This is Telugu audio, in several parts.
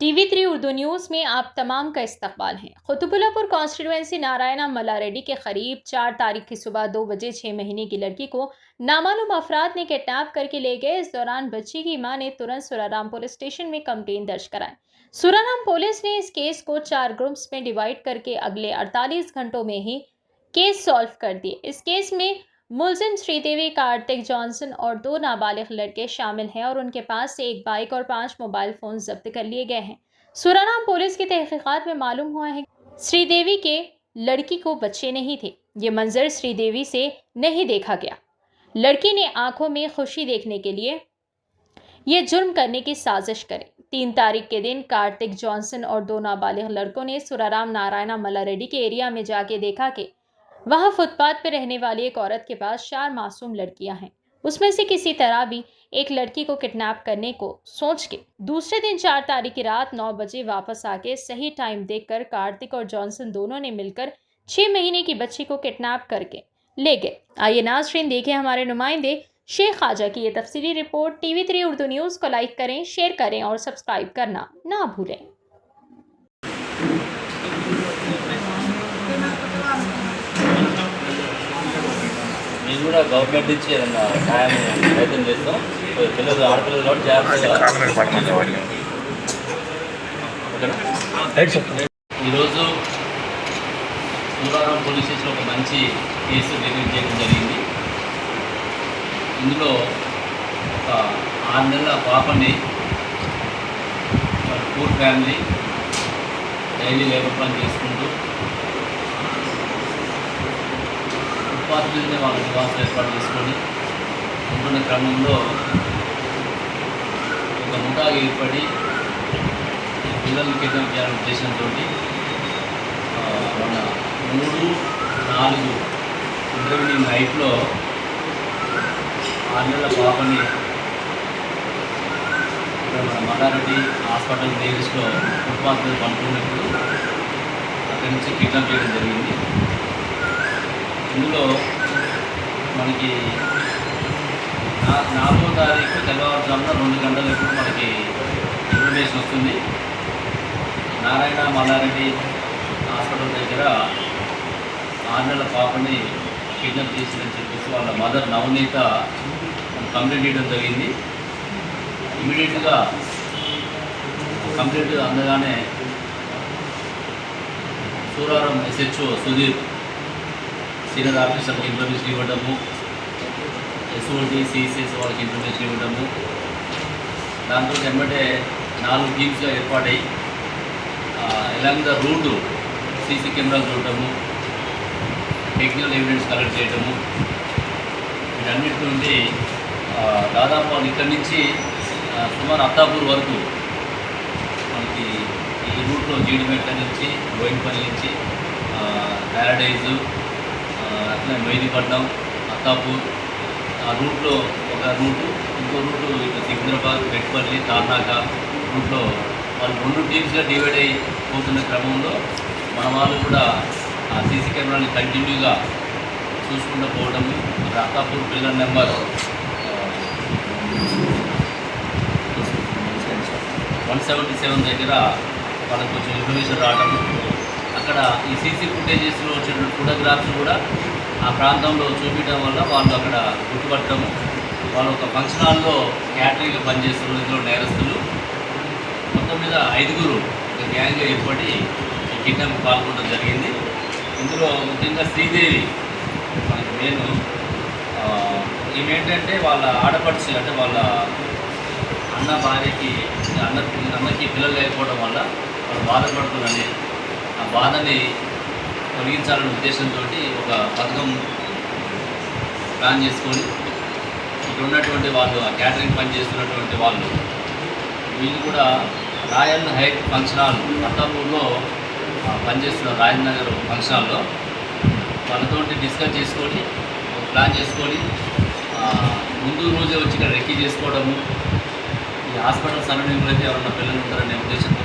TV3 उर्दू न्यूज़ में आप तमाम का इस्तकबाल है। कुतुबुल्लापुर कॉन्स्टिट्यूएंसी नारायणा मल्लारेड्डी के करीब 4 तारीख की सुबह 2 बजे 6 महीने की लड़की को नामालूम अफराद ने किडनैप करके ले गए। इस दौरान बच्ची की मां ने तुरंत सुराराम पुलिस स्टेशन में कंप्लेंट दर्ज कराई। सुराराम पुलिस ने इस केस को 4 ग्रुप्स में डिवाइड करके अगले 48 घंटों में ही केस सॉल्व कर दिए। इस केस में मुलजिम श्रीदेवी, कार्तिक जॉनसन और 2 नाबालिग लड़के शामिल हैं और उनके पास से एक बाइक और 5 मोबाइल फोन जब्त कर लिए गए हैं। सुराराम पुलिस की तहकीकात में मालूम हुआ है कि श्रीदेवी के लड़की को बच्चे नहीं थे। ये मंजर श्रीदेवी से नहीं देखा गया। लड़की ने आंखों में खुशी देखने के लिए ये जुर्म करने की साजिश करी। 3 तारीख के दिन कार्तिक जॉनसन और 2 नाबालिग लड़कों ने सुराराम नारायणा मल्लारेड्डी के एरिया में जाके देखा कि वहां फुटपाथ पर रहने वाली एक औरत के पास 4 मासूम लड़कियां हैं। उसमें से किसी तरह भी एक लड़की को किडनैप करने को सोच के दूसरे दिन 4 तारीख की रात 9 बजे वापस आके सही टाइम देखकर कार्तिक और जॉनसन दोनों ने मिलकर 6 महीने की बच्ची को किडनैप करके ले गए। आइए नाज़रीन देखें हमारे नुमाइंदे शेख ख्वाजा की ये तफसीली रिपोर्ट। TV3 उर्दू न्यूज़ को लाइक करें, शेयर करें और सब्सक्राइब करना ना भूलें। మేము కూడా గవర్నమెంట్ నుంచి ఏదన్నా సాయం ప్రయత్నం చేస్తాం. పిల్లలు ఆడపిల్లలు కాబట్టి జాగ్రత్తగా. ఈరోజు సూరారం పోలీస్ స్టేషన్లో ఒక మంచి కేసు రిలీజ్ చేయడం జరిగింది. ఇందులో ఒక 6 నెలల పాపని పూర్ ఫ్యామిలీ డైలీ లేబర్ పని చేసుకుంటూ ఫుట్పాత్ మీదనే వాళ్ళ నివాసం ఏర్పాటు చేసుకొని ఉంటున్న క్రమంలో ఒక ముఠా ఏర్పడి పిల్లల్ని కిడ్నాప్ చేయాలనే ఉద్దేశంతో మన 3-4 ఈవినింగ్ నైట్లో 6 నెలల పాపని మన మల్లారెడ్డి హాస్పిటల్ నేరిస్లో ఫుట్పాత్ మీద పండుకున్నప్పుడు అక్కడి నుంచి కిడ్నాప్ చేయడం జరిగింది. ఇందులో మనకి 4వ తారీఖు తెల్లవారుజామున 2 గంటలకు మనకి ఇన్ఫర్మేషన్ వస్తుంది. నారాయణ మల్లారెడ్డి హాస్పిటల్ దగ్గర 6 నెలల పాపని కిడ్నాప్ చేసిందని చెప్పేసి వాళ్ళ మదర్ నవనీత కంప్లైంట్ చేయడం జరిగింది. ఇమీడియట్గా కంప్లైంట్ అందగానే సూరారం SHO సుధీర్ సీనియర్ ఆఫీసర్కి ఇన్ఫర్మేషన్ ఇవ్వడము, SOD CCS వాళ్ళకి ఇన్ఫర్మేషన్ ఇవ్వడము, దాంతో వెంబడే 4 టీమ్స్గా ఏర్పాటై ఎలాంగ్ ద రూట్ సీసీ కెమెరాలు చూడటము, టెక్నికల్ ఎవిడెన్స్ కలెక్ట్ చేయడము, వీటన్నిటి నుండి దాదాపు వాళ్ళు ఇక్కడి నుంచి సుమారు అత్తాపూర్ వరకు మనకి ఈ రూట్లో జీడిమెట్ల నుంచి, బోయినపల్లి నుంచి, ప్యారడైజు, అట్లా మెహదీపట్నం, అత్తాపూర్ ఆ రూట్లో ఒక రూటు, ఇంకో రూటు ఇటు సికింద్రాబాద్, మెట్పల్లి, తార్నాక రూట్లో వాళ్ళు 2 టీమ్స్గా డివైడ్ అయి పోతున్న క్రమంలో మన వాళ్ళు కూడా ఆ సీసీ కెమెరాని కంటిన్యూగా చూసుకుంటూ పోవడము. అత్తాపూర్ పిల్లర్ నెంబర్ 177 దగ్గర వాళ్ళకి కొంచెం ఇన్ఫర్మేషన్ రావడము, అక్కడ ఈ సీసీ ఫుటేజెస్లో వచ్చిన ఫోటోగ్రాఫ్స్ కూడా ఆ ప్రాంతంలో చూపించడం వల్ల వాళ్ళు అక్కడ గుర్తుపట్టడము. వాళ్ళు ఒక ఫంక్షన్ హాల్లో క్యాటరింగ్గా పనిచేస్తున్న ఇందులో నేరస్తులు మొత్తం మీద 5గురు ఒక గ్యాంగ్గా ఏర్పడి ఈ కిడ్నాప్ పాల్గొనడం జరిగింది. ఇందులో ముఖ్యంగా శ్రీదేవి మనకి మెయిన్ ఈమె ఏంటంటే వాళ్ళ ఆడపడుచు, అంటే వాళ్ళ అన్న భార్యకి అన్నకి పిల్లలు లేకపోవడం వల్ల వాళ్ళు బాధపడుతున్నారని ఆ బాధని తొలగించాలనే ఉద్దేశంతో ఒక పథకం ప్లాన్ చేసుకొని ఇక్కడ ఉన్నటువంటి వాళ్ళు ఆ క్యాటరింగ్ పని చేస్తున్నటువంటి వాళ్ళు వీళ్ళు కూడా రాయల్ హైట్ ఫంక్షన్ హాల్ అత్తాపూర్లో పనిచేస్తున్న రాయల్ నగర్ ఫంక్షన్ హాల్లో వాళ్ళతో డిస్కస్ చేసుకొని ప్లాన్ చేసుకొని ముందు రోజే వచ్చి ఇక్కడ రెక్కీ చేసుకోవడము, ఈ హాస్పిటల్ సరౌండింగ్లో అయితే ఎవరన్నా పిల్లలు ఉంటారనే ఉద్దేశంతో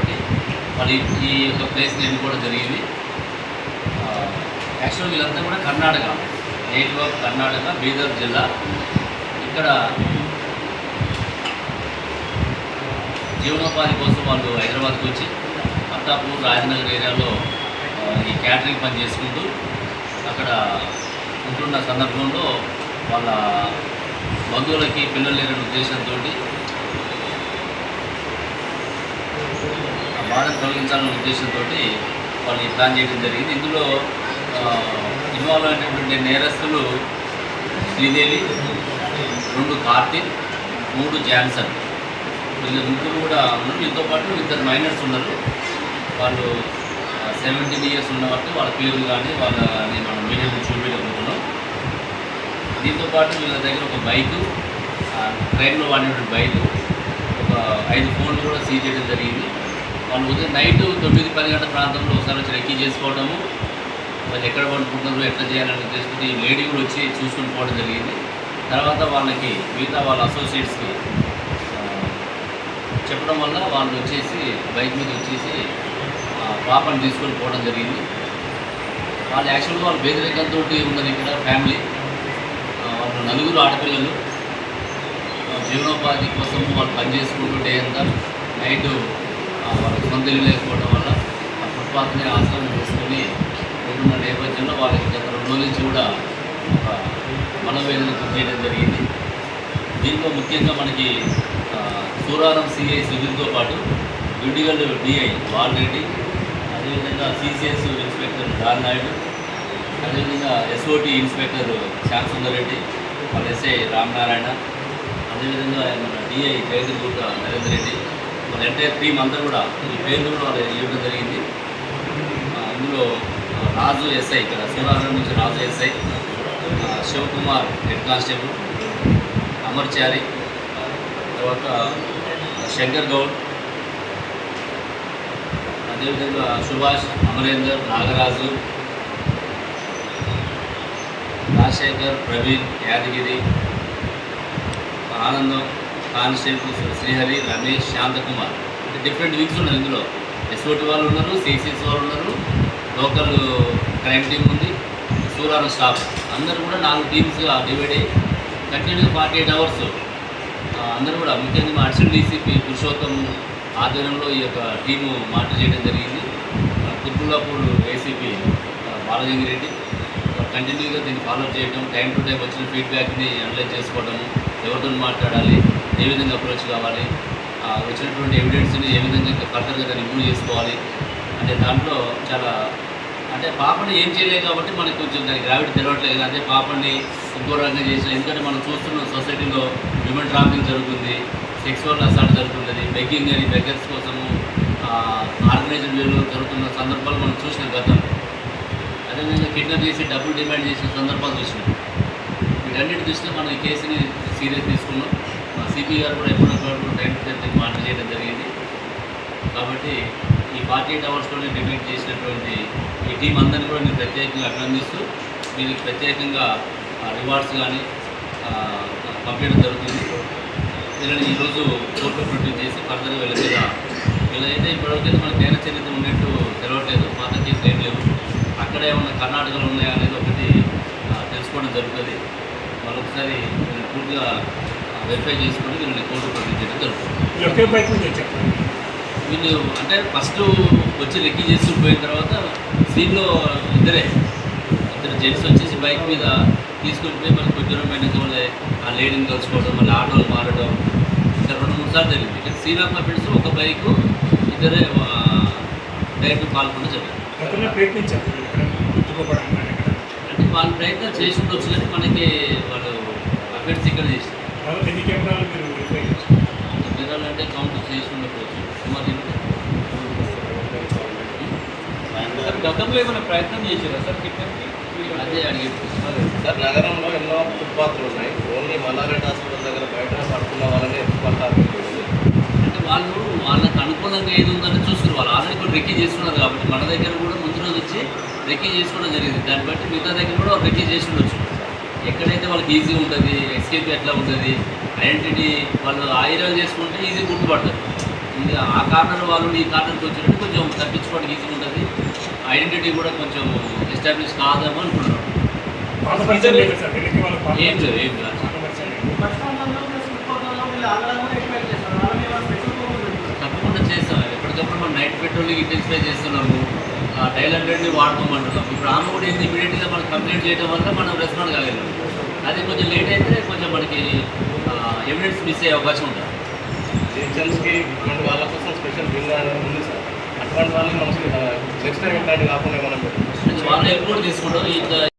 వాళ్ళు ఈ యొక్క ప్లేస్ని ఎన్నుకోవడం జరిగింది. యాక్చువల్ వీళ్ళంతా కూడా కర్ణాటక, నేటివ్ ఆఫ్ కర్ణాటక, బీదర్ జిల్లా. ఇక్కడ జీవనోపాధి కోసం వాళ్ళు హైదరాబాద్కి వచ్చి అత్తాపూర్ రాజనగర్ ఏరియాలో ఈ క్యాటరింగ్ పని చేసుకుంటూ అక్కడ ఉంటున్న సందర్భంలో వాళ్ళ బంధువులకి పిల్లలు లేని ఉద్దేశంతో ఆ బాధను తొలగించాలనే ఉద్దేశంతో వాళ్ళు ఈ ప్లాన్ చేయడం జరిగింది. ఇందులో ఇన్వాల్వ్ అయినటువంటి నేరస్తులు శ్రీదేవి, 2 కార్తీక్, 3 జాన్సన్, వీళ్ళ ముగ్గురు కూడా ఉన్నారు. వీళ్ళతో పాటు 2 మైనర్స్ ఉన్నారు. వాళ్ళు 17 years ఉన్నవాళ్ళు వాళ్ళ పేర్లు కానీ వాళ్ళని మనం మీడియం చూపించబోతున్నాం. దీంతో పాటు వీళ్ళ దగ్గర ఒక బైకు, ట్రైన్లో వాడినటువంటి బైకు, ఒక 5 ఫోన్లు కూడా సీజ్ చేయడం జరిగింది. వాళ్ళు ఉదయం నైట్ 9-10 గంటల ప్రాంతంలో ఒకసారి వచ్చి రెక్కీ చేసుకోవడము, వాళ్ళు ఎక్కడ పడుకుంటున్నారు ఎట్లా చేయాలని ఉద్దేశించి ఈ లేడీ కూడా వచ్చి చూసుకొని పోవడం జరిగింది. తర్వాత వాళ్ళకి మిగతా వాళ్ళ అసోసియేట్స్కి చెప్పడం వల్ల వాళ్ళు వచ్చేసి బైక్ మీద వచ్చేసి పాపను తీసుకొని పోవడం జరిగింది. వాళ్ళు యాక్చువల్గా వాళ్ళు పేదరికంతో ఉన్నది ఇక్కడ ఫ్యామిలీ. వాళ్ళు 4 ఆడపిల్లలు. జీవనోపాధి కోసం వాళ్ళు పనిచేసుకుంటూ డే అంతా నైట్ వాళ్ళ సొంత ఇల్లు లేకపోవడం వల్ల ఆ ఫుట్పాత్ని ఆశ్రమం చేసుకొని ఉంటున్న నేపథ్యంలో వాళ్ళకి గత 2 రోజుల నుంచి కూడా ఒక మనోవేదన గురి చేయడం జరిగింది. దీంట్లో ముఖ్యంగా మనకి సూరారం సిఐ సుధీర్తో పాటు గుండిగల్ డిఐ బాలరెడ్డి, అదేవిధంగా సిసిఎస్ ఇన్స్పెక్టర్ నాయుడు, అదేవిధంగా ఎస్ఓటి ఇన్స్పెక్టర్ శ్యామ్ సుందర్ రెడ్డి, వాళ్ళ ఎస్ఐ రామనారాయణ, అదేవిధంగా మన డిఐ జగదీపూట నరేందర్ రెడ్డి, వాళ్ళ ఎంటైర్ టీం అంతా కూడా ఈ పేర్లు కూడా వాళ్ళు ఇవ్వడం జరిగింది. ఇందులో రాజు ఎస్ఐ, ఇక్కడ సూరారం నుంచి రాజు ఎస్ఐ, శివకుమార్ హెడ్ కానిస్టేబుల్, అమర్చారి, తర్వాత శంకర్ గౌడ్, అదేవిధంగా సుభాష్, అమరేందర్, నాగరాజు, రాజశేఖర్, ప్రవీణ్, యాదగిరి, ఆనందం, constable Srihari, Ramesh, Shanthakumar. Different wings ఉన్నారు. ఇందులో ఎస్ఓటి వాళ్ళు ఉన్నారు, సిసిఎస్ వాళ్ళు ఉన్నారు, లోకల్ క్రైమ్ టీమ్ ఉంది, సూరారం స్టాఫ్ అందరూ కూడా 4 టీమ్స్గా డివైడ్ అయ్యి కంటిన్యూగా 48 hours అందరూ కూడా ముఖ్యంగా మా అడిషనల్ డీసీపీ పురుషోత్తం ఆధ్వర్యంలో ఈ యొక్క టీము మానిటర్ చేయడం జరిగింది. కుత్బుల్లాపూర్ ఏసీపీ బాలజంగిరెడ్డి కంటిన్యూగా దీన్ని ఫాలోఅప్ చేయడం, టైం టు టైం వచ్చిన ఫీడ్బ్యాక్ని అనలైజ్ చేసుకోవడము, ఎవరితో మాట్లాడాలి, ఏ విధంగా అప్రోచ్ కావాలి, వచ్చినటువంటి ఎవిడెన్స్ని ఏ విధంగా ఫర్దర్గా దాన్ని ఇంప్రూవ్ చేసుకోవాలి అంటే దాంట్లో చాలా అంటే పాపని ఏం చేయలేదు కాబట్టి మనకి కొంచెం దానికి గ్రావిటీ తెలవట్లేదు. అదే పాపని ఇంకో రకంగా చేసిన, ఎందుకంటే మనం చూస్తున్న సొసైటీలో హ్యూమన్ ట్రాఫికింగ్ జరుగుతుంది, సెక్సువల్ అసాల్ట్ జరుగుతుంది, బెగ్గింగ్ అని బెగ్గర్స్ కోసము ఆర్గనైజ్డ్ వేలో జరుగుతున్న సందర్భాలు మనం చూసిన గతం. అదేవిధంగా కిడ్నాప్ చేసి డబ్బులు డిమాండ్ చేసిన సందర్భాలు చూసినాం. వీటన్నిటి దృష్టిలో మనం ఈ కేసుని సీరియస్ తీసుకున్నాం. మా సిపి గారు కూడా ఎప్పటికప్పుడు టైం టు టైం మానిటర్ చేయడం జరిగింది. కాబట్టి ఈ 48 hours డిబేట్ చేసినటువంటి ఈ టీం అందరినీ కూడా నేను ప్రత్యేకంగా అభినందిస్తూ దీనికి ప్రత్యేకంగా రివార్డ్స్ కానీ పంపించడం జరుగుతుంది. వీళ్ళని ఈరోజు కోర్టులో ప్రొడ్యూస్ చేసి ఫర్దర్గా వీళ్ళ మీద వీళ్ళైతే ఇప్పటివరకైతే మనకు నేర చరిత్ర ఉన్నట్టు తెలవట్లేదు, పాత కేసులు ఏం లేవు, అక్కడే ఉన్న కర్ణాటకలో ఉన్నాయా అనేది ఒకటి తెలుసుకోవడం జరుగుతుంది. మరొకసారి వీళ్ళని పూర్తిగా వెరిఫై చేసుకొని వీళ్ళని కోర్టు ప్రొడ్యూస్ చేయడం జరుగుతుంది. వీళ్ళు అంటే ఫస్ట్ వచ్చి రెక్కీ చేస్తూ పోయిన తర్వాత సీన్లో ఇద్దరు జెంట్స్ వచ్చేసి బైక్ మీద తీసుకొని పోయి మళ్ళీ కొంచెం దూరం పోయినాక మళ్ళీ ఆ లేడీని కలుసుకోవడం, మళ్ళీ ఆటోలు మారడం, ఇంకా 2-3 సార్లు జరిగింది. ఇక్కడ సీన్ ఆఫ్ అఫెన్స్ ఒక బైకు ఇద్దరే డైరెక్ట్ పాల్గొనడం జరిగింది. అంటే వాళ్ళు ప్రయత్నం చేసి ఉండొచ్చు కానీ మనకి వాళ్ళు అఫెన్స్ ఇక్కడ చేస్తారు. కెమెరాలు అంటే కౌంట్ చేసి ఉండకపోవచ్చు. గతంలో ఏమైనా ప్రయత్నం చేశారా సార్ కిడ్నాప్కి? అదే అడిగేది సార్. నగరంలో ఎన్నో ఫుట్పాత్లు ఉన్నాయి. ఓన్లీ మల్లారెడ్డి హాస్పిటల్ దగ్గర బయట పడుతున్న వాళ్ళని ఫుట్పాత్ అంటే వాళ్ళకి అనుకూలంగా ఏది ఉందని చూస్తున్నారు. వాళ్ళు ఆల్రెడీ కూడా రెక్కీ చేస్తున్నారు కాబట్టి మన దగ్గర కూడా ముందు రోజు వచ్చి రెక్కీ చేసుకోవడం జరిగింది. దాన్ని బట్టి మిగతా దగ్గర కూడా వాళ్ళు రెక్కీ చేసి ఉండొచ్చు. ఎక్కడైతే వాళ్ళకి ఈజీ ఉంటుంది, ఎస్కేప్ ఎట్లా ఉంటుంది, ఐడెంటిటీ వాళ్ళు ఆ ఏరియాలు చేసుకుంటే ఈజీ గుర్తుపడతారు. ఇంకా ఆ కార్నర్ వాళ్ళు ఈ కార్నర్కి వచ్చినట్టు కొంచెం తప్పించుకోవడానికి ఈజీ ఉంటుంది. ఐడెంటిటీ కూడా కొంచెం ఎస్టాబ్లిష్ కాదేమో అనుకుంటున్నాం. ఏం లేదు ఏం లేదు చేస్తాం, ఎప్పటికప్పుడు మనం నైట్ పెట్రోలింగ్ ఇంటెన్సిఫై చేస్తున్నాము, డైల్ 100ని వాడుకోమంటున్నాం. ఇప్పుడు ఆమె కూడా ఏంటి ఇమీడియట్గా మనం కంప్లైంట్ చేయడం వల్ల మనం రెస్పాండ్ కాగలం. అది కొంచెం లేట్ అయితే కొంచెం మనకి ఎవిడెన్స్ మిస్ అయ్యే అవకాశం ఉంటుంది. ఏజెంట్స్కి ఇటువంటి వాళ్ళ కోసం స్పెషల్ బిల్ ఉంది సార్. అటువంటి వాళ్ళని మనకి నెక్స్ట్ టైం ఇట్లాంటి కాకుండా మనం వాళ్ళని ఎక్కువ తీసుకుంటాం.